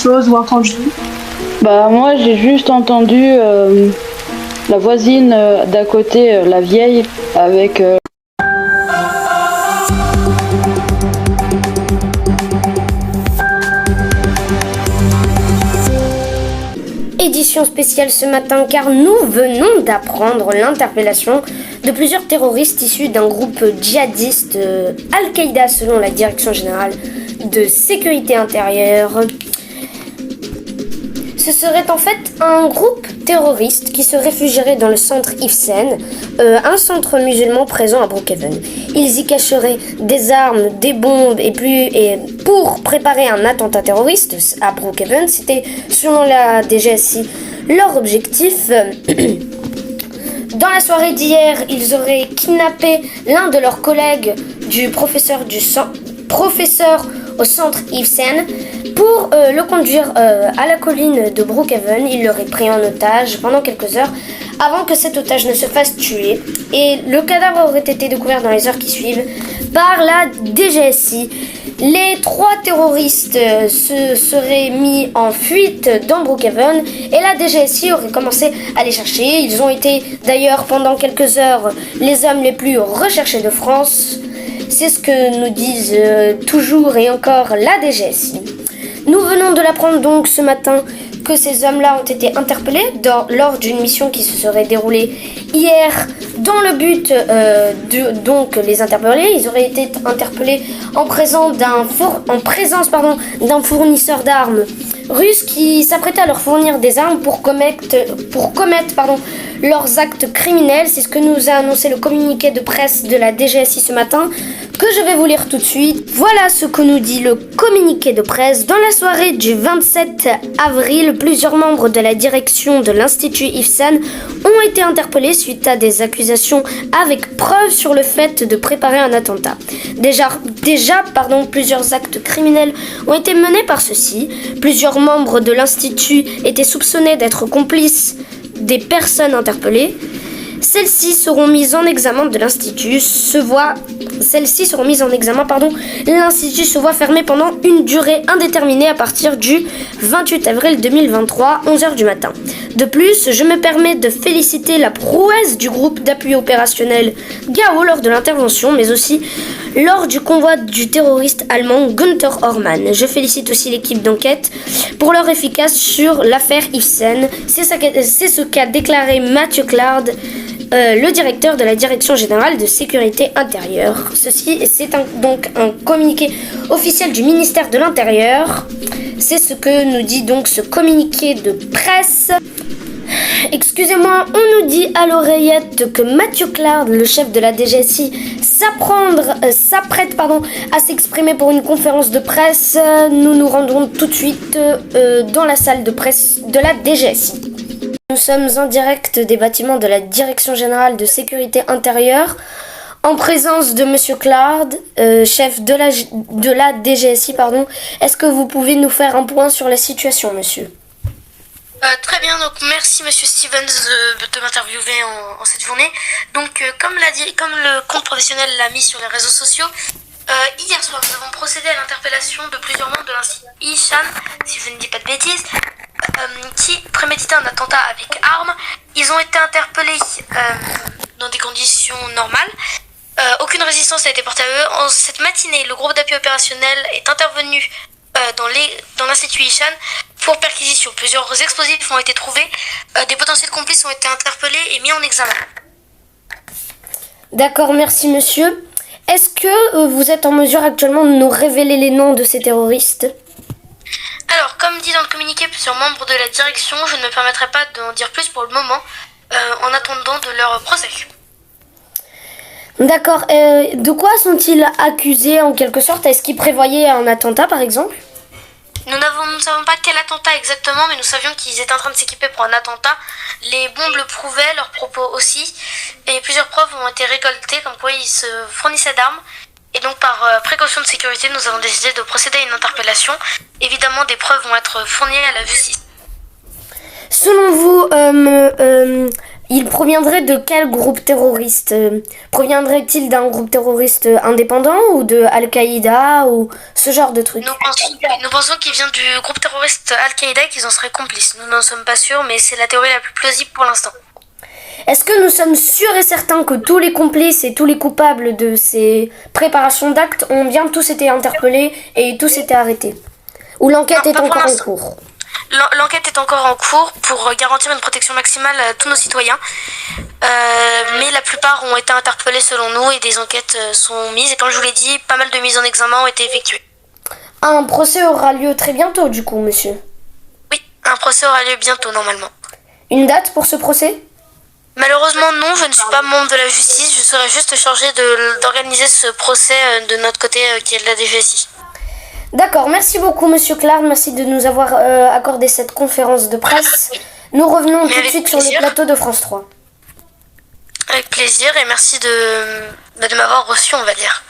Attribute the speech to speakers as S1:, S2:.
S1: chose ou entendu?
S2: Bah moi j'ai juste entendu la voisine d'à côté, la vieille, avec
S3: Édition spéciale ce matin car nous venons d'apprendre l'interpellation de plusieurs terroristes issus d'un groupe djihadiste Al-Qaïda selon la Direction générale de sécurité intérieure. Ce serait en fait un groupe terroriste qui se réfugierait dans le centre Ifsen, un centre musulman présent à Brookhaven. Ils y cacheraient des armes, des bombes et pour préparer un attentat terroriste à Brookhaven. C'était selon la DGSI leur objectif. Dans la soirée d'hier, ils auraient kidnappé l'un de leurs collègues du professeur au centre Ifsen pour le conduire à la colline de Brookhaven. Il l'aurait pris en otage pendant quelques heures avant que cet otage ne se fasse tuer, et le cadavre aurait été découvert dans les heures qui suivent par la DGSI. Les 3 terroristes se seraient mis en fuite dans Brookhaven et la DGSI aurait commencé à les chercher. Ils ont été d'ailleurs pendant quelques heures les hommes les plus recherchés de France. C'est ce que nous disent toujours et encore la DGSI. Nous venons de l'apprendre donc ce matin que ces hommes-là ont été interpellés lors d'une mission qui se serait déroulée hier dans le but de les interpeller. Ils auraient été interpellés en présence d'un fournisseur d'armes russe qui s'apprêtait à leur fournir des armes pour commettre leurs actes criminels. C'est ce que nous a annoncé le communiqué de presse de la DGSI ce matin, que je vais vous lire tout de suite. Voilà ce que nous dit le communiqué de presse. Dans la soirée du 27 avril, plusieurs membres de la direction de l'Institut Ifsen ont été interpellés suite à des accusations avec preuve sur le fait de préparer un attentat. Déjà, plusieurs actes criminels ont été menés par ceux-ci. Plusieurs membres de l'Institut étaient soupçonnés d'être complices des personnes interpellées. Celles-ci seront mises en examen l'Institut se voit fermé pendant une durée indéterminée à partir du 28 avril 2023, 11h du matin. De plus, je me permets de féliciter la prouesse du groupe d'appui opérationnel GAO lors de l'intervention, mais aussi lors du convoi du terroriste allemand Günther Orman. Je félicite aussi l'équipe d'enquête pour leur efficace sur l'affaire Ifsen. C'est ce qu'a déclaré Mathieu Claude, le directeur de la Direction générale de sécurité intérieure. C'est donc un communiqué officiel du ministère de l'Intérieur. C'est ce que nous dit donc ce communiqué de presse. Excusez-moi, on nous dit à l'oreillette que Mathieu Claude, le chef de la DGSI, s'apprête à s'exprimer pour une conférence de presse. Nous nous rendons tout de suite dans la salle de presse de la DGSI. Nous sommes en direct des bâtiments de la Direction générale de sécurité intérieure, en présence de Monsieur Claude, chef de la DGSI. Est-ce que vous pouvez nous faire un point sur la situation, monsieur?
S4: Très bien, donc merci Monsieur Stevens de m'interviewer en cette journée. Donc comme le compte professionnel l'a mis sur les réseaux sociaux, hier soir nous avons procédé à l'interpellation de plusieurs membres de l'Institut Ishan, si je ne dis pas de bêtises, qui préméditaient un attentat avec armes. Ils ont été interpellés dans des conditions normales. Aucune résistance n'a été portée à eux. En cette matinée, le groupe d'appui opérationnel est intervenu dans l'Institut Ishan pour perquisition. Plusieurs explosifs ont été trouvés. Des potentiels complices ont été interpellés et mis en examen.
S3: D'accord, merci monsieur. Est-ce que vous êtes en mesure actuellement de nous révéler les noms de ces terroristes ?
S4: Alors, comme dit dans le communiqué plusieurs membres de la direction, je ne me permettrai pas d'en dire plus pour le moment, en attendant de leur procès.
S3: D'accord. De quoi sont-ils accusés en quelque sorte? Est-ce qu'ils prévoyaient un attentat par exemple?
S4: Nous ne savons pas quel attentat exactement, mais nous savions qu'ils étaient en train de s'équiper pour un attentat. Les bombes le prouvaient, leurs propos aussi, et plusieurs preuves ont été récoltées comme quoi ils se fournissaient d'armes. Et donc par précaution de sécurité, nous avons décidé de procéder à une interpellation. Évidemment, des preuves vont être fournies à la justice.
S3: Selon vous, Il proviendrait de quel groupe terroriste? Proviendrait-il d'un groupe terroriste indépendant ou de Al-Qaïda ou ce genre de truc?
S4: Nous pensons qu'il vient du groupe terroriste Al-Qaïda et qu'ils en seraient complices. Nous n'en sommes pas sûrs, mais c'est la théorie la plus plausible pour l'instant.
S3: Est-ce que nous sommes sûrs et certains que tous les complices et tous les coupables de ces préparations d'actes ont bien tous été interpellés et tous été arrêtés? Ou l'enquête
S4: Non,
S3: est
S4: pas pour
S3: encore en
S4: l'instant.
S3: cours?
S4: L'enquête est encore en cours pour garantir une protection maximale à tous nos citoyens. Mais la plupart ont été interpellés selon nous et des enquêtes sont mises. Et comme je vous l'ai dit, pas mal de mises en examen ont été effectuées.
S3: Un procès aura lieu très bientôt du coup, monsieur.
S4: Oui, un procès aura lieu bientôt normalement.
S3: Une date pour ce procès?
S4: Malheureusement non, je ne suis pas membre de la justice. Je serai juste chargée d'organiser ce procès de notre côté qui est de la DGSI.
S3: D'accord, merci beaucoup monsieur Clark, merci de nous avoir accordé cette conférence de presse. Nous revenons tout de suite sur le plateau de France 3.
S4: Avec plaisir et merci de m'avoir reçu, on va dire.